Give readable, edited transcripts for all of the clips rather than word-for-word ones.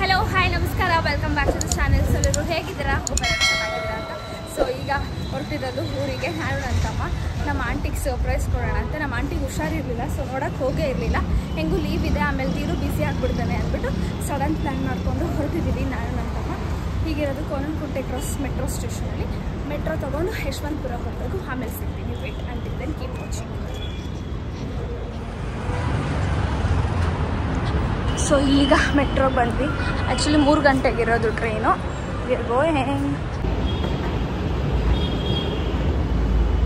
Hello hi ನಮಸ್ಕಾರ, welcome back to the channel. ಎಲ್ಲರೂ ಹೇಗಿದ್ದೀರಾ? ಚೆನ್ನಾಗಿದ್ದೀರಾ ಅಂತ. ಸೊ ಈಗ ಹೊರಟಿರೋದು ಊರಿಗೆ. ನಾನು ನನ್ನ ತಮ್ಮ ನಮ್ಮ ಆಂಟಿಗೆ ಸರ್ಪ್ರೈಸ್ ಕೊಡೋಣ ಅಂತ. ನಮ್ಮ ಆಂಟಿಗೆ ಹುಷಾರಿರಲಿಲ್ಲ, ಸೊ ನೋಡೋಕ್ಕೆ ಹೋಗೇ ಇರಲಿಲ್ಲ. ಹೆಂಗೂ ಲೀವ್ ಇದೆ, ಆಮೇಲೆ ತೀರು ಬ್ಯುಸಿ ಆಗಿಬಿಡ್ತಾನೆ ಅಂದ್ಬಿಟ್ಟು ಸಡನ್ ಪ್ಲ್ಯಾನ್ ಮಾಡಿಕೊಂಡು ಹೊರಟಿದ್ದೀವಿ ನಾನು ನನ್ನ ತಮ್ಮ. ಹೀಗಿರೋದು ಕೋನಂಕುಂಟೆ ಕ್ರಾಸ್ ಮೆಟ್ರೋ ಸ್ಟೇಷನಲ್ಲಿ. ಮೆಟ್ರೋ ತೊಗೊಂಡು ಯಶವಂತಪುರ ಹೋಗಬೇಕು. ಆಮೇಲೆ ಸಿಗ್ತೀನಿ. Wait until then keep watching. So ಈಗ ಮೆಟ್ರೋ ಬಂದ್ವಿ. ಆ್ಯಕ್ಚುಲಿ 3 ಗಂಟೆಗಿರೋದು ಟ್ರೈನು.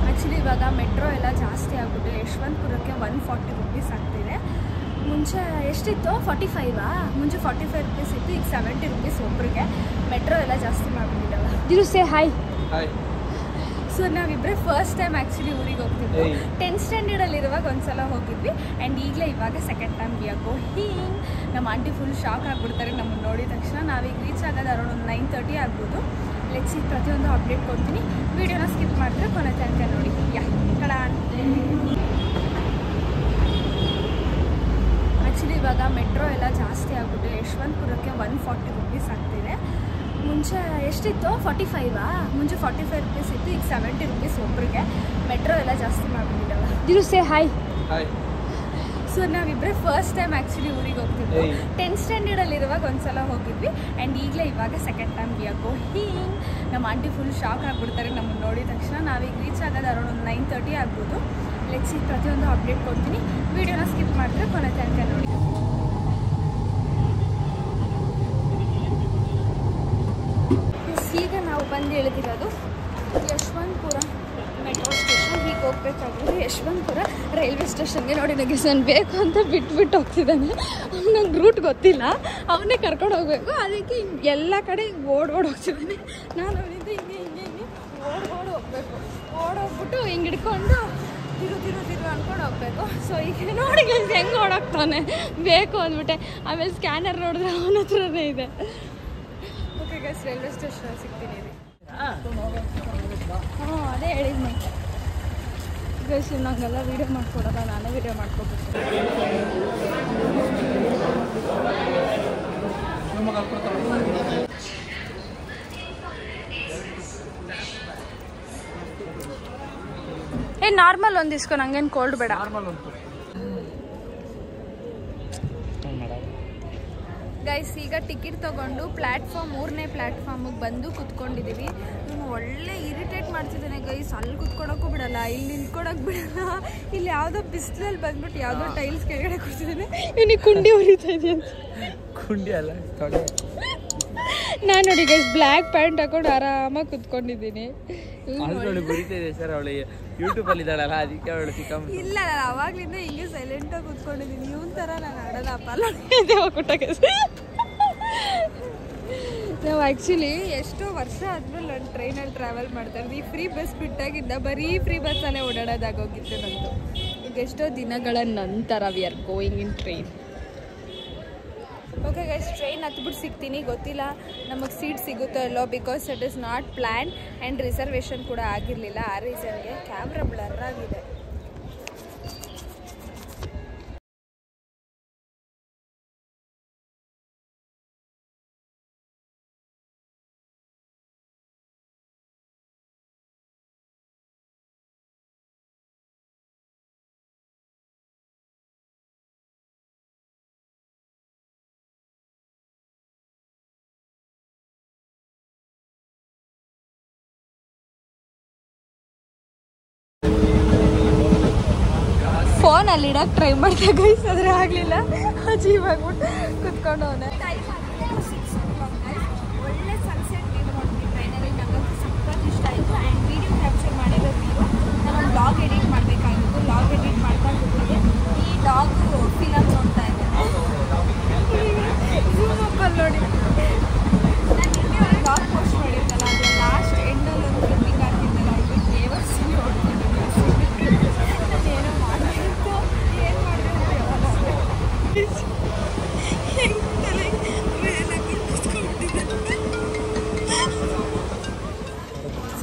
ಆ್ಯಕ್ಚುಲಿ ಇವಾಗ ಮೆಟ್ರೋ ಎಲ್ಲ ಜಾಸ್ತಿ ಆಗ್ಬಿಟ್ಟು ಯಶವಂತಪುರಕ್ಕೆ 140 ರುಪೀಸ್ ಆಗ್ತಿದೆ. ಮುಂಚೆ ಎಷ್ಟಿತ್ತು? 45 ಮುಂಚೆ 45 ರುಪೀಸ್ ಇತ್ತು, ಈಗ 70 ರುಪೀಸ್ ಒಬ್ಬರಿಗೆ. ಮೆಟ್ರೋ ಎಲ್ಲ ಜಾಸ್ತಿ ಮಾಡಿಬಿಟ್ಟಿದ್ದಲ್ಲ. Dhiru say hi. ಸೊ ನಾವಿಬ್ಬರೇ ಫಸ್ಟ್ ಟೈಮ್ ಆ್ಯಕ್ಚುಲಿ ಊರಿಗೆ ಹೋಗ್ತಿದ್ವಿ. 10th ಸ್ಟ್ಯಾಂಡರ್ಡಲ್ಲಿರುವಾಗ ಒಂದ್ಸಲ ಹೋಗಿದ್ವಿ. ಆ್ಯಂಡ್ ಈಗಲೇ ಇವಾಗ second time we are going. ನಮ್ಮ ಆಂಟಿ ಫುಲ್ ಶಾಕ್ ಆಗಿಬಿಡ್ತಾರೆ ನಮ್ಮನ್ನು ನೋಡಿದ ತಕ್ಷಣ. ನಾವೀಗ ರೀಚ್ ಆಗೋದು ಅರೌಂಡ್ ಒಂದು 9:30 ಆಗ್ಬೋದು. ಲೆಟ್ಸ್ ಈಗ ಪ್ರತಿಯೊಂದು ಅಪ್ಡೇಟ್ ಕೊಡ್ತೀನಿ. ವೀಡಿಯೋನ ಸ್ಕಿಪ್ ಮಾಡಿದ್ರೆ ಕೊನೆ ತನಕ ನೋಡಿ. ಕಡ ಆ್ಯಕ್ಚುಲಿ ಇವಾಗ ಮೆಟ್ರೋ ಎಲ್ಲ ಜಾಸ್ತಿ ಆಗ್ಬಿಟ್ಟು ಯಶವಂತಪುರಕ್ಕೆ 140 ರುಪೀಸ್ ಆಗ್ತಿದೆ. ಮುಂಚೆ ಎಷ್ಟಿತ್ತು? 45 ಮುಂಚೆ 45 ರುಪೀಸ್ ಇತ್ತು, ಈಗ 70 ರುಪೀಸ್ ಒಬ್ಬರಿಗೆ. ಮೆಟ್ರೋ ಎಲ್ಲ ಜಾಸ್ತಿ ಮಾಡಿಬಿಟ್ಟಿದ್ದಲ್ಲ. Dhiru say hi. ಸೊ ನಾವಿಬ್ಬರೇ ಫಸ್ಟ್ ಟೈಮ್ ಆ್ಯಕ್ಚುಲಿ ಊರಿಗೆ ಹೋಗ್ತಿದ್ವಿ. 10th ಸ್ಟ್ಯಾಂಡರ್ಡಲ್ಲಿರುವಾಗ ಒಂದ್ಸಲ ಹೋಗಿದ್ವಿ. ಆ್ಯಂಡ್ ಈಗಲೇ ಇವಾಗ second time we are going. ನಮ್ಮ ಆಂಟಿ ಫುಲ್ ಶಾಕ್ ಆಗಿಬಿಡ್ತಾರೆ ನಮ್ಮನ್ನು ನೋಡಿದ ತಕ್ಷಣ. ನಾವೀಗ ರೀಚ್ ಆಗೋದು ಅರೌಂಡ್ ಒಂದು 9:30 ಆಗ್ಬೋದು. ಲೆಟ್ಸ್ ಈಗ ಪ್ರತಿಯೊಂದು ಅಪ್ಡೇಟ್ ಕೊಡ್ತೀನಿ. ವೀಡಿಯೋನ ಸ್ಕಿಪ್ ಮಾಡಿದ್ರೆ ಕೊನೆ ತನಕ ನೋಡಿ. ಈಗ ನಾವು ಬಂದು ಇಳಿದಿರೋದು ಯಶವಂತಪುರ ಮೆಟ್ರೋ ಸ್ಟೇಷನ್. ಹೀಗೆ ಹೋಗ್ಬೇಕಾದ್ರೆ ಯಶವಂತಪುರ ರೈಲ್ವೆ ಸ್ಟೇಷನ್ಗೆ. ನೋಡಿ ನನಗೆ ನಾನು ಬೇಕು ಅಂತ ಬಿಟ್ಟು ಹೋಗ್ತಿದ್ದಾನೆ. ನಂಗೆ ರೂಟ್ ಗೊತ್ತಿಲ್ಲ, ಅವನ್ನೇ ಕರ್ಕೊಂಡು ಹೋಗಬೇಕು. ಅದಕ್ಕೆ ಎಲ್ಲ ಕಡೆ ಓಡ್ ಹೋಗ್ತಿದ್ದಾನೆ. ನಾನು ಅವನಿಂದ ಹಿಂಗೆ ಹೋಗಬೇಕು. ಓಡೋಗ್ಬಿಟ್ಟು ಹಿಂಗೆ ಹಿಡ್ಕೊಂಡು ತಿರು ಅಂದ್ಕೊಂಡು ಹೋಗ್ಬೇಕು. ಸೊ ಈಗ ನೋಡಿ ಹೆಂಗೆ ಓಡೋಗ್ತಾನೆ ಬೇಕು ಅಂದ್ಬಿಟ್ಟೆ. ಆಮೇಲೆ ಸ್ಕ್ಯಾನರ್ ನೋಡಿದ್ರೆ ಅವನ ಹತ್ರನೇ ಇದೆ. ಓಕೆ ಗೈಸ್, ರೈಲ್ವೆ ಸ್ಟೇಷನ್ ಸಿಗ್ತೀನಿ. ಅದೇ ಹೇಳಿದ್ನಿ ಗೈಸ್, ನಂಗೆಲ್ಲ ವೀಡಿಯೋ ಮಾಡ್ಕೊಡೋಲ್ಲ, ನಾನೇ ವೀಡಿಯೋ ಮಾಡ್ಕೊಬೇಕು. ನಾರ್ಮಲ್ ಒಂದು ಇಸ್ಕೊ, ನಂಗೇನು ಕೋಲ್ಡ್ ಬೇಡ. ಗೈಸ್ ಈಗ ಟಿಕೆಟ್ ತೊಗೊಂಡು ಪ್ಲ್ಯಾಟ್ಫಾರ್ಮ್ 3ನೇ ಪ್ಲ್ಯಾಟ್ಫಾರ್ಮಿಗೆ ಬಂದು ಕುತ್ಕೊಂಡಿದ್ದೀವಿ. ಇವನು ಒಳ್ಳೆ ಇರಿಟೇಟ್ ಮಾಡ್ತಿದ್ದಾನೆ ಗೈಸ್. ಅಲ್ಲಿ ಕುತ್ಕೊಳಕ್ಕೂ ಬಿಡಲ್ಲ, ಇಲ್ಲಿ ನಿಂತ್ಕೊಳಕ್ಕೆ ಬಿಡಲ್ಲ. ಇಲ್ಲಿ ಯಾವುದೋ ಬಿಸಿಲಲ್ಲಿ ಬಂದ್ಬಿಟ್ಟು ಯಾವುದೋ ಟೈಲ್ಸ್ ಕೆಳಗಡೆ ಕೂತಿದ್ದಾನೆ. ಇವನಿಗೆ ಕುಂಡಿ ಹೊರಿತಾ ಇದೆ ಅಂತ. ಕುಂಡಿ ಅಲ್ಲ, ನಾನು ನೋಡಿ ಗೈಸ್ ಬ್ಲ್ಯಾಕ್ ಪ್ಯಾಂಟ್ ಹಾಕೊಂಡು ಆರಾಮಾಗಿ ಕುತ್ಕೊಂಡಿದ್ದೀನಿ. ಇಲ್ಲ, ನಾನು ಅವಾಗ್ಲಿಂದ ಹಿಂಗೆ ಸೈಲೆಂಟಾಗಿ ಕುತ್ಕೊಂಡಿದ್ದೀನಿ. ಇವನ್ ಥರ ನಾನು ಆಡೋದಪ್ಪ ಅಲ್ಲ. ನಾವು ಆ್ಯಕ್ಚುಲಿ ಎಷ್ಟೋ ವರ್ಷ ಆದ್ಮೇಲೆ ನಾನು ಟ್ರೈನಲ್ಲಿ ಟ್ರಾವೆಲ್ ಮಾಡ್ತಾ ಇದ್ವಿ. ಈ ಫ್ರೀ ಬಸ್ ಬಿಟ್ಟಾಗಿದ್ದ ಬರೀ ಫ್ರೀ ಬಸ್ಸಲ್ಲೇ ಓಡಾಡೋದಾಗೋಗಿತ್ತು ನಂದು. ಈಗ ಎಷ್ಟೋ ದಿನಗಳ ನಂತರ we are going in train. Okay guys, train ಹತ್ಬಿಟ್ಟು ಸಿಗ್ತೀನಿ. ಗೊತ್ತಿಲ್ಲ ನಮಗೆ ಸೀಟ್ ಸಿಗುತ್ತೋ ಇಲ್ಲೋ, because it is not plan and reservation ಕೂಡ ಆಗಿರಲಿಲ್ಲ. ಆ ರೀಸನ್ಗೆ ಕ್ಯಾಮ್ರಾ ಬ್ಲರ್ ಆಗಿದೆ. ಫೋನಲ್ಲಿ ಇಡಕ್ಕೆ ಟ್ರೈ ಮಾಡಿದೆ ಗೈಸ್, ಆದರೆ ಆಗಲಿಲ್ಲ. ಅಜೀವಾಗ್ಬಿಟ್ಟು ಕುತ್ಕೊಂಡು ಅವನೇ. ಒಳ್ಳೆ ಸನ್ಸೆಟ್ ವ್ಯೂ ನೋಡ್ತೀವಿ ಟ್ರೈನಲ್ಲಿ. ನನಗಂತೂ ಸಖತ್ ಇಷ್ಟ ಆಯಿತು. ಆ್ಯಂಡ್ ವೀಡಿಯೋ ಕ್ಯಾಪ್ಚರ್ ಮಾಡಿರೋ ವ್ಯೂ ನಾನು ಬ್ಲಾಗ್ ಎಡಿಟ್ ಮಾಡಬೇಕಾಗಿತ್ತು. ಬ್ಲಾಗ್ ಎಡಿಟ್ ಮಾಡ್ಕೊಂಡು ಹೋಗಿದೆ. ಈ ಡಾಗು ಫಿಲಮ್ ನೋಡ್ತಾ ಇದೆ. ನೋಡಿ, ನಾನು ನಿನ್ನೆ ಒಂದು ಬ್ಲಾಗ್ ಪೋಸ್ಟ್ ಮಾಡಿರ್ತಲ್ಲ, ಅದು ಲಾಸ್ಟ್ ಎಂಡಲ್ಲಿ ಒಂದು ಕ್ಲಿಪ್ಪಿಂಗ್ ಹಾಕಿದ್ದಲ್ಲ, ಇದು KFC ನೋಡ್ತೀನಿ. ನಾನೇನೋ ಮಾಡಬೇಕು, ಏನು ಮಾಡಬೇಕು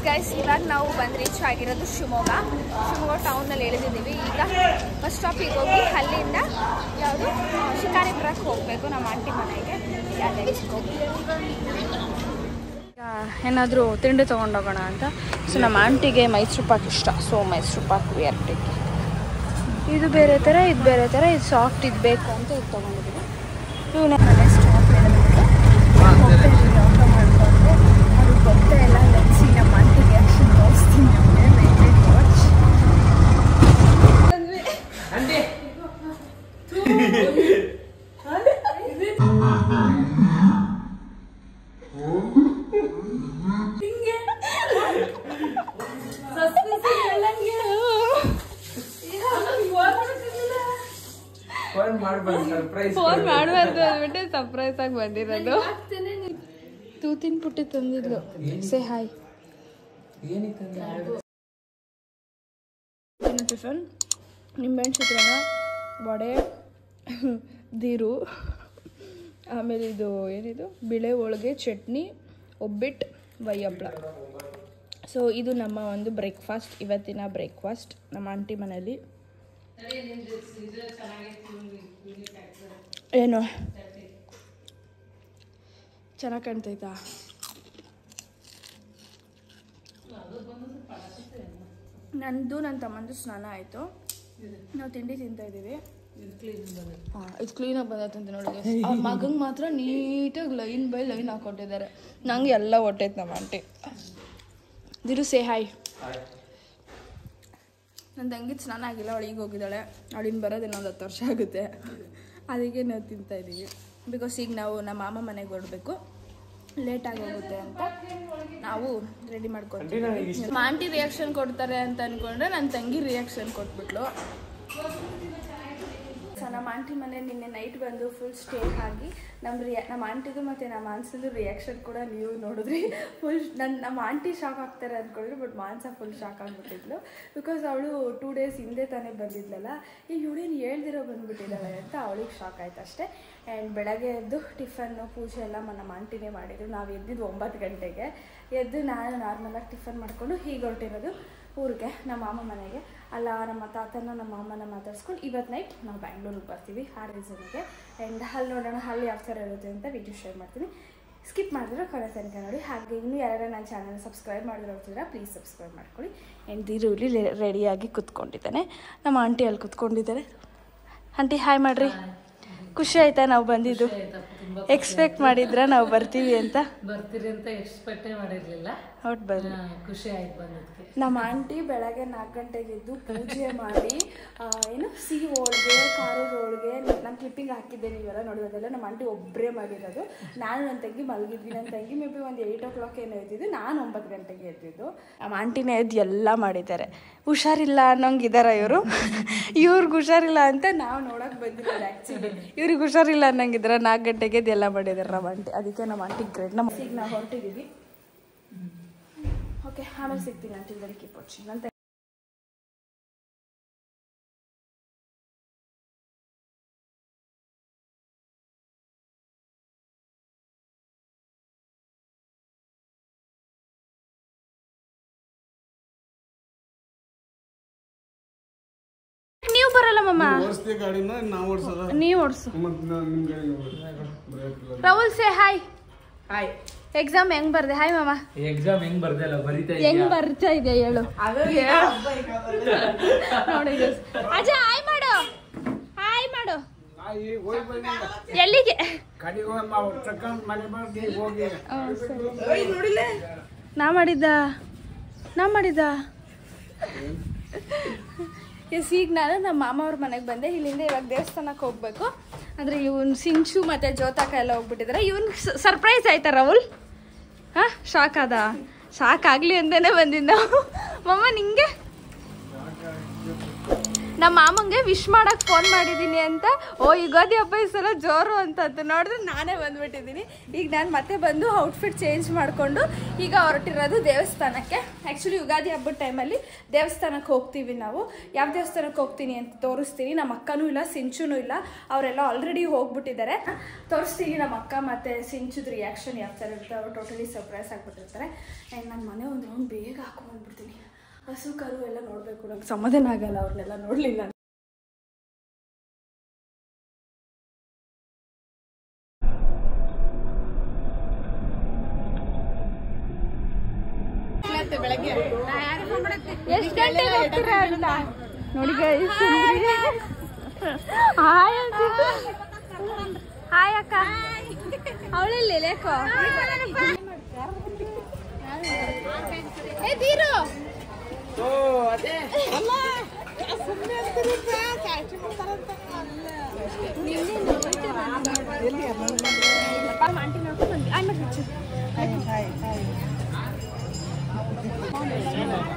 ಗೈಸ್. ಇವಾಗ ನಾವು ಬಂದು ರೀಚ್ ಆಗಿರೋದು ಶಿವಮೊಗ್ಗ ಟೌನಲ್ಲಿ ಇಳಿದಿದ್ದೀವಿ. ಈಗ ಬಸ್ ಸ್ಟಾಪಿಗೆ ಹೋಗಿ ಅಲ್ಲಿಂದ ಯಾವುದು ಶಿಕಾರಿಪುರಕ್ಕೆ ಹೋಗಬೇಕು ನಮ್ಮ ಆಂಟಿ ಮನೆಗೆ. ಏನಾದರೂ ತಿಂಡಿ ತೊಗೊಂಡೋಗೋಣ ಅಂತ. ಸೊ ನಮ್ಮ ಆಂಟಿಗೆ ಮೈಸೂರು ಪಾಕ್ ಇಷ್ಟ, so Mysore pak where take. ಇದು ಬೇರೆ ಥರ, ಇದು ಬೇರೆ ಥರ, ಇದು ಸಾಫ್ಟ್, ಇದು ಬೇಕು ಅಂತ ಇದು ತೊಗೊಂಡಿದ್ದೀನಿ. ಇವನೇ ಮನೆ ಸ್ಟಾಪ್ ಊಟ ಮಾಡಿಕೊಂಡು ಅವ್ರಿಗೆ ಗೊತ್ತೇ ಎಲ್ಲ ನೆಚ್ಚಿ ನಮ್ಮ ಆಂಟಿಗೆ ಆ್ಯಕ್ಷನ್ ತೋರಿಸ್ತೀನಿ. ಫೋನ್ ಮಾಡಬಾರ್ದು ಅಂದ್ಬಿಟ್ಟು ಸರ್ಪ್ರೈಸ್ ಆಗಿ ಬಂದಿರೋದು. ತೂತಿನ ಪುಟ್ಟಿ ತಂದಿದ್ಲು. Say hi. ಟಿಫನ್ ನಿಂಬೆಹಣ್ಣು ಚಿತ್ರಾನ್ನ, ವಡೆ, ದೀರು, ಆಮೇಲೆ ಇದು ಏನಿದು ಬಿಳೆ ಹೋಳಿಗೆ, ಚಟ್ನಿ, ಒಬ್ಬಿಟ್ಟು, ಹಪ್ಪಳ. ಸೊ ಇದು ನಮ್ಮ ಒಂದು ಬ್ರೇಕ್ಫಾಸ್ಟ್, ಇವತ್ತಿನ ಬ್ರೇಕ್ಫಾಸ್ಟ್ ನಮ್ಮ ಆಂಟಿ ಮನೇಲಿ. ಏನು ಚೆನ್ನಾಗಿ ಕಾಣ್ತೈತಾ? ನಂದು ನನ್ನ ತಮ್ಮಂದು ಸ್ನಾನ ಆಯಿತು, ನಾವು ತಿಂಡಿ ತಿಂತಾಯಿದ್ದೀವಿ. ಹಾಂ, ಇದು ಕ್ಲೀನಾಗಿ ಬಂದೈತಂತ ನೋಡಿ. ಆ ಮಗಂಗೆ ಮಾತ್ರ ನೀಟಾಗಿ ಲೈನ್ ಬೈ ಲೈನ್ ಹಾಕ್ಕೊಟ್ಟಿದ್ದಾರೆ. ನಂಗೆ ಎಲ್ಲ ಹೊಟ್ಟೈತೆ ನಮ್ಮ ಆಂಟಿ. ದಿರು say hi. ನನ್ನ ತಂಗಿದ್ದು ಸ್ನಾನ ಆಗಿಲ್ಲ, ಅವಳಿಗೆ ಹೋಗಿದ್ದಾಳೆ. ಅವಳಿನ ಬರೋದು ಇನ್ನೊಂದು 10 ವರ್ಷ ಆಗುತ್ತೆ. ಅದಕ್ಕೆ ನಾವು ತಿಂತಾಯಿದ್ದೀವಿ. ಬಿಕಾಸ್ ಈಗ ನಾವು ನಮ್ಮ ಮಾಮ ಮನೆಗೆ ಹೊರಡಬೇಕು, ಲೇಟಾಗಿ ಹೋಗುತ್ತೆ ಅಂತ ನಾವು ರೆಡಿ ಮಾಡ್ಕೊತೀವಿ. ನಮ್ಮ ಆಂಟಿ ರಿಯಾಕ್ಷನ್ ಕೊಡ್ತಾರೆ ಅಂತ ಅಂದ್ಕೊಂಡ್ರೆ ನನ್ನ ತಂಗಿ ರಿಯಾಕ್ಷನ್ ಕೊಟ್ಬಿಟ್ಲು. ಸೊ ನಮ್ಮ ಆಂಟಿ ಮನೆ ನಿನ್ನೆ ನೈಟ್ ಬಂದು ಫುಲ್ ಸ್ಟೇ ಆಗಿ ನಮ್ಮ ಆಂಟಿದು ಮತ್ತು ನಮ್ಮ ಮಾನ್ಸದು ರಿಯಾಕ್ಷನ್ ಕೂಡ ನೀವು ನೋಡಿದ್ರಿ. ಫುಲ್ ನಮ್ಮ ಆಂಟಿ ಶಾಕ್ ಆಗ್ತಾರೆ ಅಂದ್ಕೊಂಡ್ರು, ಬಟ್ ಮಾನ್ಸ ಫುಲ್ ಶಾಕ್ ಆಗಿಬಿಟ್ಟಿದ್ಲು. ಬಿಕಾಸ್ ಅವಳು 2 days ಹಿಂದೆ ತಾನೇ ಬಂದಿದ್ಲಲ್ಲ, ಈಗ ಇವಳೇನು ಹೇಳ್ದಿರೋ ಬಂದುಬಿಟ್ಟಿದ್ದಾಳೆ ಅಂತ ಅವಳಿಗೆ ಶಾಕ್ ಆಯ್ತು ಅಷ್ಟೇ. ಆ್ಯಂಡ್ ಬೆಳಗ್ಗೆ ಎದ್ದು ಟಿಫನ್ನು ಪೂಜೆ ಎಲ್ಲ ನಮ್ಮ ಆಂಟಿನೇ ಮಾಡಿದ್ರು. ನಾವು ಎದ್ದಿದ್ದು 9 ಗಂಟೆಗೆ. ಎದ್ದು ನಾನು ನಾರ್ಮಲಾಗಿ ಟಿಫನ್ ಮಾಡಿಕೊಂಡು ಹೀಗೆ ಹೊರಟಿರೋದು ಊರಿಗೆ, ನಮ್ಮ ಮಾಮ ಮನೆಗೆ. ಅಲ್ಲ ನಮ್ಮ ತಾತನ ನಮ್ಮ ಅಮ್ಮನ ಮಾತಾಡ್ಸ್ಕೊಂಡು ಇವತ್ತು ನೈಟ್ ನಾವು ಬ್ಯಾಂಗ್ಳೂರಿಗೆ ಬರ್ತೀವಿ ಆ ರೀಸನ್ಗೆ. ಆ್ಯಂಡ್ ಅಲ್ಲಿ ನೋಡೋಣ, ಅಲ್ಲಿ ಯಾವ ಥರ ಇರುತ್ತೆ ಅಂತ ವಿಡಿಯೋ ಶೇರ್ ಮಾಡ್ತೀನಿ. ಸ್ಕಿಪ್ ಮಾಡಿದ್ರೆ ಕೊನೆ ತನಕ ನೋಡಿ. ಹಾಗೆ ಇನ್ನೂ ಯಾರು ನನ್ನ ಚಾನಲ್ ಸಬ್ಸ್ಕ್ರೈಬ್ ಮಾಡಿದ್ರೆ ಹೋಗ್ತಿದ್ರೆ ಪ್ಲೀಸ್ ಸಬ್ಸ್ಕ್ರೈಬ್ ಮಾಡ್ಕೊಳ್ಳಿ. ಆ್ಯಂಡ್ ದೀರುಲಿ ರೆಡಿಯಾಗಿ ಕುತ್ಕೊಂಡಿದ್ದಾನೆ, ನಮ್ಮ ಆಂಟಿ ಅಲ್ಲಿ ಕುತ್ಕೊಂಡಿದ್ದಾರೆ. ಆಂಟಿ ಹಾಯ್ ಮಾಡ್ರಿ. ಖುಷಿ ಆಯ್ತಾ ನಾವು ಬಂದಿದ್ದು? ಎಕ್ಸ್ಪೆಕ್ಟ್ ಮಾಡಿದ್ರ ನಾವು ಬರ್ತೀವಿ ಅಂತ? ಬರ್ತೀರಿ ಅಂತ ಎಕ್ಸ್ಪೆಕ್ಟೇ ಮಾಡಿರ್ಲಿಲ್ಲ. ಒಟ್ಟು ಬರ್ರಿ, ಖುಷಿ ಆಯ್ತು ಬಂದಕ್ಕೆ. ನಮ್ಮ ಆಂಟಿ ಬೆಳಗ್ಗೆ 4 ಗಂಟೆಗೆ ಎದ್ದು ಪೂಜೆ ಮಾಡಿ ಏನು ಸಿಹಿ ಹೋಳಿಗೆ, ಖಾರದ ಹೋಳಿಗೆ, ನಾನು ಕ್ಲಿಪ್ಪಿಂಗ್ ಹಾಕಿದ್ದೆ, ನೀವೆಲ್ಲ ನೋಡೋದೆಲ್ಲ ನಮ್ಮ ಆಂಟಿ ಒಬ್ಬರೇ ಮಾಡಿರೋದು. ನಾನು ನನ್ನ ತಂಗಿ ಮಲಗಿದ್ವಿ. ನನ್ನ ತಂಗಿ ಮೇ ಬಿ ಒಂದು 8 o'clock ಏನೋ ಎದ್ದಿದ್ದು, ನಾನು 9 ಗಂಟೆಗೆ ಎದ್ದಿದ್ದು. ನಮ್ಮ ಆಂಟಿನೇ ಎದ್ದು ಎಲ್ಲ ಮಾಡಿದ್ದಾರೆ. ಹುಷಾರಿಲ್ಲ ಅನ್ನೋಂಗಿದ್ದಾರೆ ಇವರು. ಇವ್ರಿಗೆ ಹುಷಾರಿಲ್ಲ ಅಂತ ನಾವು ನೋಡೋಕೆ ಬಂದಿರೋದು. ಆ್ಯಕ್ಚುಲಿ ಇವ್ರಿಗೆ ಹುಷಾರಿಲ್ಲ ಅನ್ನೋಂಗಿದ್ದಾರೆ. 4 ಗಂಟೆಗೆ ಎದ್ದು ಎಲ್ಲ ಮಾಡಿದ್ದಾರೆ ನಮ್ಮ ಆಂಟಿ. ಅದಕ್ಕೆ ನಮ್ಮ ಆಂಟಿ ಗ್ರೇಟ್. ನಮ್ಮ ಈಗ ನಾವು ಹೊರಟಿದ್ದೀವಿ. ಓಕೆ, ಆಮೇಲೆ ಸಿಗ್ತೀನಿ ಆಂಟಿ. ಬೆಳಗ್ಗೆ ಪೋಚಿ ನಂತರ ನೀವು ಬರಲ್ಲ ಮಮ್ಮ, ನೀವು ಓಡಿಸು. Rahul say hi. Hi. Exam ಹೆಂಗ್ ಬರ್ದೆ? ಹಾಯ್ ಮಾಮ. ಎಕ್ಸಾಮ್ ಹೆಂಗ್ ಬರ್ದೆ ಅಲ್ಲ, ಹೆಂಗ್ ಬರ್ತಾ ಇದೆ ಹೇಳು. ನೋಡಿ ಅಜಯ್ ಹಾಯ್ ಮಾಡು, ಹಾಯ್ ಮಾಡು. ಎಲ್ಲಿಗೆ? ನಾ ಮಾಡಿದ್ದ ಎಸ್. ಈಗ ನಾನು ನಮ್ಮ ಮಾಮ ಅವ್ರ ಮನೆಗೆ ಬಂದೆ. ಇಲ್ಲಿಂದ ಇವಾಗ ದೇವಸ್ಥಾನಕ್ಕೆ ಹೋಗ್ಬೇಕು. ಅಂದರೆ ಇವನು ಸಿಂಚು ಮತ್ತು ಜ್ಯೋತಕ ಎಲ್ಲ ಹೋಗ್ಬಿಟ್ಟಿದ್ದಾರೆ. ಇವನು ಸರ್ಪ್ರೈಸ್ ಆಯ್ತಾ ರಾಹುಲ್? ಹಾಂ, ಶಾಕ್ ಆದ? ಶಾಕ್ ಆಗಲಿ ಅಂತಲೇ ಬಂದಿದ್ದು ನಾವು. ಮಮ್ಮ ನಿಂಗೆ ನಮ್ಮ ಮಾಮಂಗೆ ವಿಶ್ ಮಾಡೋಕ್ಕೆ ಫೋನ್ ಮಾಡಿದ್ದೀನಿ ಅಂತ. ಓ ಯುಗಾದಿ ಹಬ್ಬ ಈ ಸಲ ಜೋರು ಅಂತಂದು ನೋಡಿದ್ರೆ ನಾನೇ ಬಂದುಬಿಟ್ಟಿದ್ದೀನಿ. ಈಗ ನಾನು ಮತ್ತೆ ಬಂದು ಔಟ್ಫಿಟ್ ಚೇಂಜ್ ಮಾಡಿಕೊಂಡು ಈಗ ಹೊರಟಿರೋದು ದೇವಸ್ಥಾನಕ್ಕೆ. ಆ್ಯಕ್ಚುಲಿ ಯುಗಾದಿ ಹಬ್ಬದ ಟೈಮಲ್ಲಿ ದೇವಸ್ಥಾನಕ್ಕೆ ಹೋಗ್ತೀವಿ ನಾವು. ಯಾವ ದೇವಸ್ಥಾನಕ್ಕೆ ಹೋಗ್ತೀನಿ ಅಂತ ತೋರಿಸ್ತೀನಿ. ನಮ್ಮ ಅಕ್ಕನೂ ಇಲ್ಲ, ಸಿಂಚುನೂ ಇಲ್ಲ, ಅವರೆಲ್ಲ ಆಲ್ರೆಡಿ ಹೋಗ್ಬಿಟ್ಟಿದ್ದಾರೆ. ತೋರಿಸ್ತೀನಿ ನಮ್ಮ ಅಕ್ಕ ಮತ್ತು ಸಿಂಚುದ ರಿಯಾಕ್ಷನ್ ಯಾವ ಥರ ಇರುತ್ತೆ. ಅವರು ಟೋಟಲಿ ಸರ್ಪ್ರೈಸ್ ಆಗಿಬಿಟ್ಟಿರ್ತಾರೆ. ಆ್ಯಂಡ್ ನನ್ನ ಮನೆ ಒಂದು ರೌಂಡ್ ಬೇಗ ಹಾಕೊಂಡ್ಬಂದ್ಬಿಡ್ತೀನಿ. ಹಸು ಕರು ಎಲ್ಲ ನೋಡಬೇಕು, ನಂಗೆ ಸಮಾಧಾನ ಆಗಲ್ಲ ಅವ್ರನ್ನೆಲ್ಲ ನೋಡಲಿಲ್ಲ. ಎಷ್ಟು ಗಂಟೆಗೆ ಹೋಗ್ತೀರಾ ಅಂತ ನೋಡಿ ಗೈಸ್. ಹಾಯ್ ಹಾಯ್ ಅಕ್ಕ. ಅವಳಲ್ಲಿ ಲೇಕೋ ದೀರು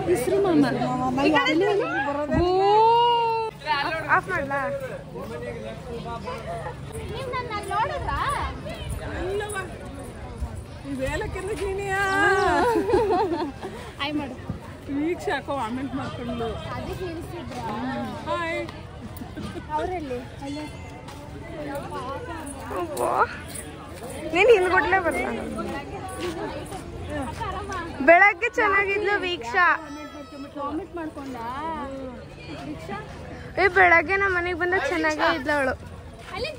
ಹೆಸರು ಮಾಮ ಆಫ್ ಮಾಡ್ಲಾ? ನೀವು ನನ್ನ ನೋಡಿದ್ರಾ? ಆಯ್ ಮಾಡು ವೀಕ್ಷೆ ಹಾಕೋ ಆಮೆಂಟ್ ಮಾಡ್ಕೊಂಡು ಅದಕ್ಕೆ ನಿಲ್ಸಿದ್ರಾ? ಅವರಲ್ಲಿ ನೀನು ಹಿಂದ್ಕೊಟ್ಲೆ ಬರ್ತಾನೆ. ಬೆಳಗ್ಗೆ ಚೆನ್ನಾಗಿದ್ಲು ವೀಕ್ಷಾ. ವಾಮಿಟ್ ಮಾಡ್ಕೊಂಡ ಏ ಬೆಳಗ್ಗೆ ನಮ್ಮ ಮನೆಗೆ ಬಂದಾಗ ಚೆನ್ನಾಗೇ ಇದ್ಲು ಅವಳು. ಅಲ್ಲಿ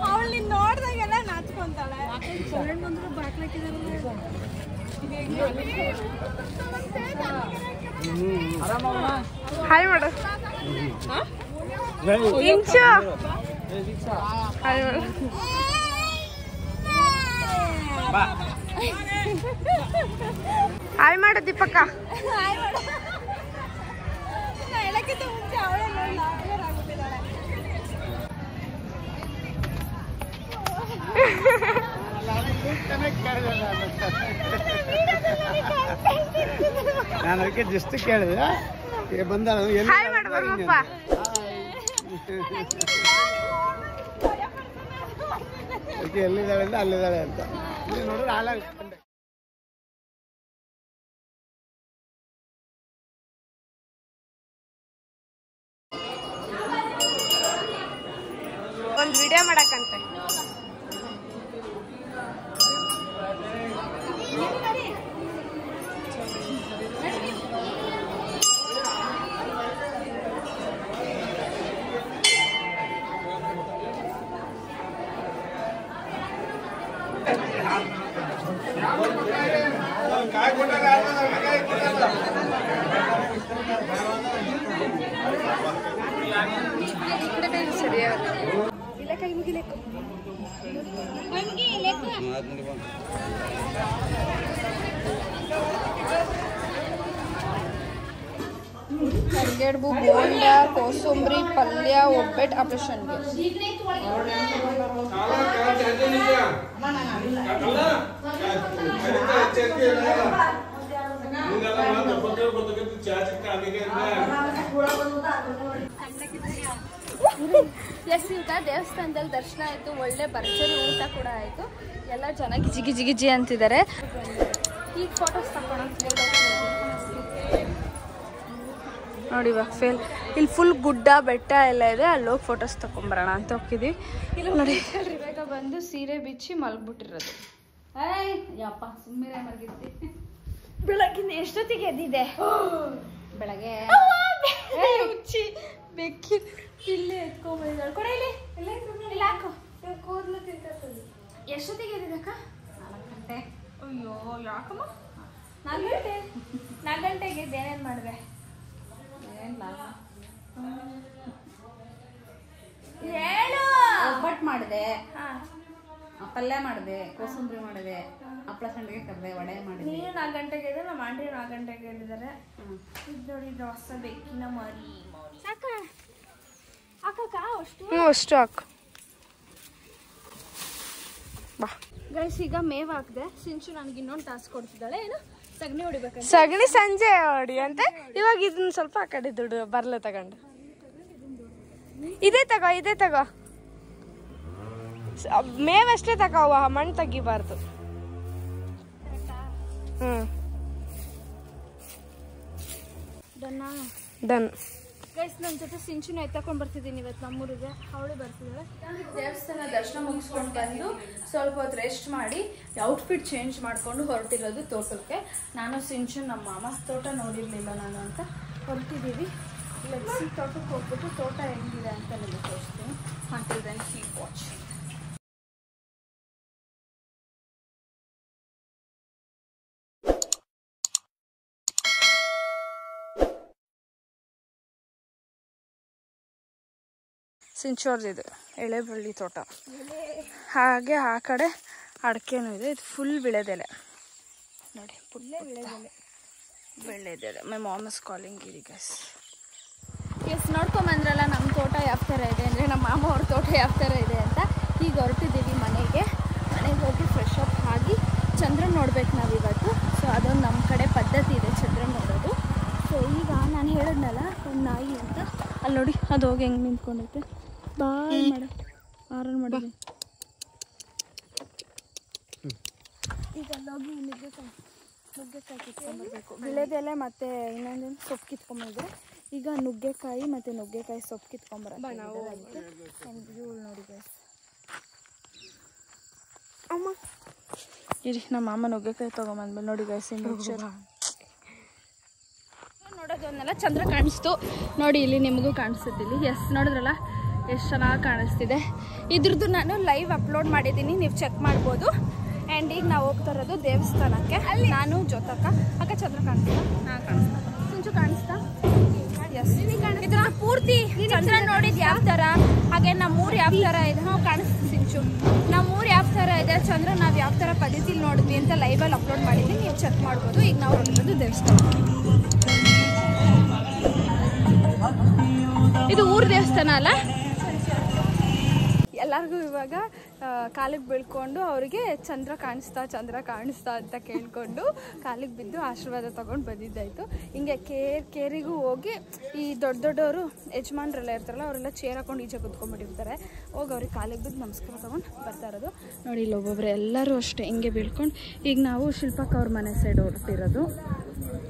ಅವಳು ನೀನು ನೋಡ್ದಾಗೆಲ್ಲ ನಾಚ್ಕೊಂತಾಳೆ. ಬಂದ್ರು ಹಾಯ್ ಮಾಡು ಇಂಚು. ಹಾಯ್ ಮಾಡು. ಹಾಯ್ ಮಾಡು ದೀಪಕ್ಕ. ಹೇಳಕ್ಕಿಂತ ಮುಂಚೆ ಅವಳೇ ನೋಡಿ ಆಗ್ಬಿಟ್ಟಿದ್ದಾಳೆ. ನಾನು ಅದಕ್ಕೆ ಜಸ್ಟ್ ಕೇಳಿದೆ ಬಂದ ಹಾಯ್ ಮಾಡು ಬಮ್ಮಪ್ಪ. ಎಲ್ಲಿದ್ದಾಳೆ ಅಂತ ಅಲ್ಲಿದ್ದಾಳೆ ಅಂತ ನೋಡಿದ್ರೆ ಹಾಲಾಗಿ ಒಂದು ವಿಡಿಯೋ ಮಾಡಕ್ಕಂತೆ. ಕರಿಗಡುಬು, ಬೋಂಡ, ಕೋಸಂಬರಿ, ಪಲ್ಯ, ಒಬ್ಬಟ್ಟು, ಆಪರೇಷನ್ಗೆ. ಎಸ್ ಈಗ ದೇವಸ್ಥಾನದಲ್ಲಿ ದರ್ಶನ ಆಯಿತು, ಒಳ್ಳೆ ಭರ್ಜರಿ ಊಟ ಕೂಡ ಆಯಿತು. ಎಲ್ಲ ಜನ ಗಿಜಿ ಗಿಜಿ ಗಿಜಿ ಅಂತಿದ್ದಾರೆ. ಈಗ ಫೋಟೋಸ್ ತಗೊಳ್ಳೋಣ. ನೋಡಿ ಇವಾಗ ಇಲ್ಲಿ ಫುಲ್ ಗುಡ್ಡ ಬೆಟ್ಟ ಎಲ್ಲ ಇದೆ. ಅಲ್ಲಿ ಹೋಗಿ ಫೋಟೋಸ್ ತಗೊಂಬರೋಣ ಅಂತ ಹೋಗಿದ್ವಿ. ನೋಡಿ ಇವಾಗ ಬಂದು ಸೀರೆ ಬಿಚ್ಚಿ ಮಲ್ಗ್ಬಿಟ್ಟಿರೋದು. ಯಪ್ಪ ಸುಮ್ಮನೆ ಮಲಗಿದ್ವಿ. ಬೆಳಗ್ಗಿಂದ ಎಷ್ಟೊತ್ತಿಗೆ ಎದ್ದಿದೆ? ಬೆಳಗ್ಗೆ ಬೆಕ್ಕಿ ಇಲ್ಲೇ ಎತ್ಕೊಂಡ್ಬಂದಿದ್ದಾಳೆ. ಕೊಡ ಇಲ್ಲಿ ಇಲ್ಲ ಹಾಕು ಕೂದಲು ತಿಂತದ್ದು. ಎಷ್ಟೊತ್ತಿಗೆ ಎದ್ದಿದ್ದಕ್ಕ? 4 ಗಂಟೆ. ಅಯ್ಯೋ ಯಾಕಮ್ಮ 4 ಗಂಟೆ? 4 ಗಂಟೆಗೆ ಏನೇನು ಮಾಡಿದೆ? ಹೇಳು. ಒಬ್ಬಟ್ಟು ಮಾಡಿದೆ, ಪಲ್ಯ ಮಾಡಿದೆ, ಕೋಸಂಬರಿ ಮಾಡಿದೆ, ಹಪ್ಪಳ ಸಂಡಿಗೆ ಕರೆದೆ, ವಡೆ ಮಾಡಿದೆ. ನೀನು 4 ಗಂಟೆಗೆ ಇದೆ, ನಮ್ಮ ಆಂಟಿ 4 ಗಂಟೆಗೆ ಎಲ್ಲಿದ್ದಾರೆ. ಇದು ನೋಡಿ ಇದು ಹೊಸ ಬೆಕ್ಕಿನ ಮರಿ. ಸಾಕ ಅಕ್ಕ ಅಷ್ಟು ಅಷ್ಟು ಹಾಕು ಬಾ. ಗೈಸ್ ಈಗ ಮೇವ್ ಹಾಕಿದೆ. ಸಿಂಚು ನನಗೆ ಇನ್ನೊಂದು ಟಾಸ್ಕ್ ಕೊಡ್ತಿದ್ದಾಳೆ. ಏನು ಸಗಣಿ ಹೊಡಿಬೇಕಂತ. ಸಗಣಿ ಸಂಜೆ ಹೊಡಿ ಅಂತೆ. ಇವಾಗ ಇದನ್ನ ಸ್ವಲ್ಪ ಆ ಕಡೆ ದುಡ್ಡು ಬರ್ಲೆ ತಗೊಂಡು ಇದೇ ತಗೋ ಮೇವಷ್ಟೇ ತಗೋ, ಮಣ್ಣು ತೆಗಿಬಾರ್ದು. ಡನ್. ಗೈಸ್ ನನ್ನ ಜೊತೆ ಸಿಂಚುನ ಎತ್ತಕೊಂಡು ಬರ್ತಿದ್ದೀನಿ ಇವತ್ತು ನಮ್ಮೂರಿಗೆ. ಅವಳು ಬರ್ತಿದ್ದಾಳೆ. ದೇವಸ್ಥಾನ ದರ್ಶನ ಮುಗಿಸ್ಕೊಂಡು ಬಂದು ಸ್ವಲ್ಪ ಹೊತ್ತು ರೆಸ್ಟ್ ಮಾಡಿ ಔಟ್ಫಿಟ್ ಚೇಂಜ್ ಮಾಡಿಕೊಂಡು ಹೊರಟಿರೋದು ತೋಟಕ್ಕೆ. ನಾನು ಸಿಂಚು ನಮ್ಮ ಮಾಮ ತೋಟ ನೋಡಿರಲಿಲ್ಲ ನಾನು ಅಂತ ಹೊರಟಿದ್ದೀವಿ. ಲೆಟ್ಸಿ ತೋಟಕ್ಕೆ ಹೋಗ್ಬಿಟ್ಟು ತೋಟ ಹೆಂಗಿದೆ ಅಂತ ನಿಮಗೆ ತೋರಿಸ್ತೀನಿ. Until then keep watching. ಸಿಂಚೋರ್ದಿದೆ ಎಳೆಬಳ್ಳಿ ತೋಟ. ಹಾಗೆ ಆ ಕಡೆ ಅಡಿಕೆನೂ ಇದೆ. ಇದು ಫುಲ್ ವಿಳೆದೆಲೆ ನೋಡಿ, ವಿಳೆದೆಲೆ. ಮೈ ಮಾಮ್ ಇಸ್ ಕಾಲಿಂಗ್ ಇರಿ ಗೈಸ್. ಎಸ್, ನೋಡ್ಕೊಂಬಂದ್ರಲ್ಲ ನಮ್ಮ ತೋಟ ಯಾವ ಥರ ಇದೆ ಅಂದರೆ ನಮ್ಮ ಮಾಮ ಅವ್ರ ತೋಟ ಯಾವ ಥರ ಇದೆ ಅಂತ. ಈಗ ಹೊರಟಿದ್ದೀವಿ ಮನೆಗೆ ಹೋಗಿ ಫ್ರೆಶ್ ಅಪ್ ಆಗಿ ಚಂದ್ರನ ನೋಡ್ಬೇಕು ನಾವಿವತ್ತು. ಸೊ ಅದೊಂದು ನಮ್ಮ ಕಡೆ ಪದ್ಧತಿ ಇದೆ ಚಂದ್ರನ ನೋಡೋದು. ಸೊ ಈಗ ನಾನು ಹೇಳಿದ್ನಲ್ಲ ಒಂದು ನಾಯಿ ಅಂತ, ಅಲ್ಲಿ ನೋಡಿ ಅದು ಹೋಗಿ ಹೆಂಗೆ ನಿಂತ್ಕೊಂಡೈತೆ. ಬಾಯ್ ಆರನ್ ಮಾಡಿದೆ. ಈಗ ಅಲ್ಲೋಗಿ ನುಗ್ಗೆಕಾಯಿ ಕಿತ್ಕೊಂಡ್ಬರ್ಬೇಕು. ವಿಳೆದೆಲೆ ಮತ್ತು ಇನ್ನೊಂದೇನು ಸೊಪ್ಪು ಕಿತ್ಕೊಂಬಂದ್ರೆ ಈಗ ನುಗ್ಗೆಕಾಯಿ ಮತ್ತು ನುಗ್ಗೆಕಾಯಿ ಸೊಪ್ಪು ಕಿತ್ಕೊಂಬರೋದು ನೋಡಿ ಗೈಸ್. ಅಮ್ಮ ಇರಿ, ನಮ್ಮ ಮಾಮ ನುಗ್ಗೆಕಾಯಿ ತೊಗೊಂಬಂದ್ಮೇಲೆ ನೋಡಿ ಗೈಸ್ ನೋಡೋದನ್ನೆಲ್ಲ ಚಂದ್ರ ಕಾಣಿಸ್ತು ನೋಡಿ. ಇಲ್ಲಿ ನಿಮಗೂ ಕಾಣಿಸುತ್ತೆ ಇಲ್ಲಿ. ಎಸ್, ನೋಡಿದ್ರಲ್ಲ ಎಷ್ಟು ಚೆನ್ನಾಗಿ ಕಾಣಿಸ್ತಿದೆ. ಇದ್ರದ್ದು ನಾನು ಲೈವ್ ಅಪ್ಲೋಡ್ ಮಾಡಿದ್ದೀನಿ, ನೀವು ಚೆಕ್ ಮಾಡ್ಬೋದು. ಆ್ಯಂಡ್ ಈಗ ನಾವು ಹೋಗ್ತಾ ಇರೋದು ದೇವಸ್ಥಾನಕ್ಕೆ. ಅಲ್ಲಿ ನಾನು ಜೊತಕ್ಕ ಅಕ್ಕ ಚಂದ್ರ ಕಾಣಿಸ್ತಾ? ಹಾಂ ಕಾಣಿಸ್ತಾ. ಮುಂಚೆ ಕಾಣಿಸ್ತಾ? ಎಸ್, ಇದ್ರ ಪೂರ್ತಿ ಚಂದ್ರ ನೋಡಿದ್ದು ಯಾವ ಥರ, ಹಾಗೆ ನಮ್ಮೂರು ಯಾವ ಥರ ಇದೆ. ನಾವು ಕಾಣಿಸ್ತೀವಿ ಸಿಂಚು, ನಮ್ಮೂರು ಯಾವ ಥರ ಇದೆ, ಚಂದ್ರ ನಾವು ಯಾವ ಥರ ಪದ್ಧತಿಲಿ ನೋಡಿದ್ವಿ ಅಂತ ಲೈವಲ್ಲಿ ಅಪ್ಲೋಡ್ ಮಾಡಿದ್ದೀನಿ, ನೀವು ಚೆಕ್ ಮಾಡ್ಬೋದು. ಈಗ ನಾವು ಹೊರಟಿರೋದು ದೇವಸ್ಥಾನ. ಇದು ಊರ ದೇವಸ್ಥಾನ ಅಲ್ಲ. ಎಲ್ಲರಿಗೂ ಇವಾಗ ಕಾಲಿಗೆ ಬೀಳ್ಕೊಂಡು ಅವರಿಗೆ ಚಂದ್ರ ಕಾಣಿಸ್ತಾ ಅಂತ ಕೇಳ್ಕೊಂಡು ಕಾಲಿಗೆ ಬಿದ್ದು ಆಶೀರ್ವಾದ ತೊಗೊಂಡು ಬಂದಿದ್ದಾಯಿತು. ಹಿಂಗೆ ಕೇರಿಗೂ ಹೋಗಿ ಈ ದೊಡ್ಡವರು ಯಜಮಾನ್ರೆಲ್ಲ ಇರ್ತಾರಲ್ಲ, ಅವರೆಲ್ಲ ಚೇರ್ ಹಾಕೊಂಡು ಈಚೆ ಕುತ್ಕೊಂಡ್ಬಿಟ್ಟಿರ್ತಾರೆ. ಹೋಗಿ ಅವ್ರಿಗೆ ಕಾಲಿಗೆ ಬಿದ್ದು ನಮಸ್ಕಾರ ತೊಗೊಂಡು ಬರ್ತಾ ಇರೋದು ನೋಡಿ. ಇಲ್ಲಿ ಒಬ್ಬೊಬ್ಬರು ಎಲ್ಲರೂ ಅಷ್ಟೇ ಹಿಂಗೆ ಬೀಳ್ಕೊಂಡು. ಈಗ ನಾವು ಶಿಲ್ಪಕ್ಕ ಅವ್ರ ಮನೆ ಸೈಡ್ ಹೊರಟಿರೋದು.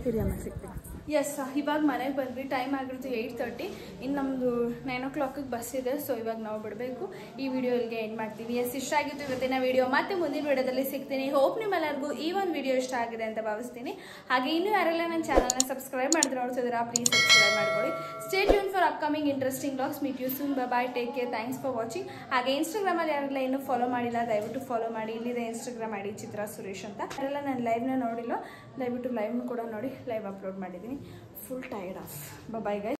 ಹಿರಿಯಮ್ಮ ಸಿಗ್ತೀವಿ. ಎಸ್, ಇವಾಗ ಮನೆಗೆ ಬಂದ್ವಿ. ಟೈಮ್ ಆಗಿರೋದು 8:30. ಇನ್ನು ನಮ್ಮದು 9 o'clock ಬಸ್ ಇದೆ. ಸೊ ಇವಾಗ ನಾವು ಬಿಡಬೇಕು. ಈ ವಿಡಿಯೋ ಇಲ್ಲಿಗೆ ಎಂಡ್ ಮಾಡ್ತೀವಿ. ಎಸ್, ಇಷ್ಟ ಆಗಿತ್ತು ಇವತ್ತಿನ ವಿಡಿಯೋ. ಮತ್ತೆ ಮುಂದಿನ ವಿಡಿಯೋದಲ್ಲಿ ಸಿಗ್ತೀನಿ. ಹೋಪ್ ನಿಮ್ಮೆಲ್ಲರಿಗೂ ಈ ಒಂದು ವಿಡಿಯೋ ಇಷ್ಟ ಆಗಿದೆ ಅಂತ ಭಾವಿಸ್ತೀನಿ. ಹಾಗೆ ಇನ್ನೂ ಯಾರೆಲ್ಲ ನನ್ನ ಚಾನಲ್ನ ಸಬ್ಸ್ಕ್ರೈಬ್ ಮಾಡಿದ್ರೆ ನೋಡ್ತಿದ್ದೀರಾ, ಪ್ಲೀಸ್ ಸಬ್ಸ್ಕ್ರೈಬ್ ಮಾಡ್ಕೊಳ್ಳಿ. Stay tune for upcoming interesting vlogs. Meet you soon. Bye, take care, thanks for watching. ಹಾಗೆ ಇನ್ಸ್ಟಾಗ್ರಾಮಲ್ಲಿ ಯಾರೆಲ್ಲ ಇನ್ನೂ ಫಾಲೋ ಮಾಡಿಲ್ಲ ದಯವಿಟ್ಟು ಫಾಲೋ ಮಾಡಿ. ಇಲ್ಲಿದೆ ಇನ್ಸ್ಟಾಗ್ರಾಮ್ ಐಡಿ ಚಿತ್ರಾ ಸುರೇಶ್ ಅಂತ. ಯಾರೆಲ್ಲ ನಾನು ಲೈವ್ನ ನೋಡಿಲ್ಲ ದಯವಿಟ್ಟು ಲೈವ್ನ ಕೂಡ ನೋಡಿ. ಲೈವ್ ಅಪ್ಲೋಡ್ ಮಾಡಿದ್ದೀನಿ. Full tired off. Bye guys.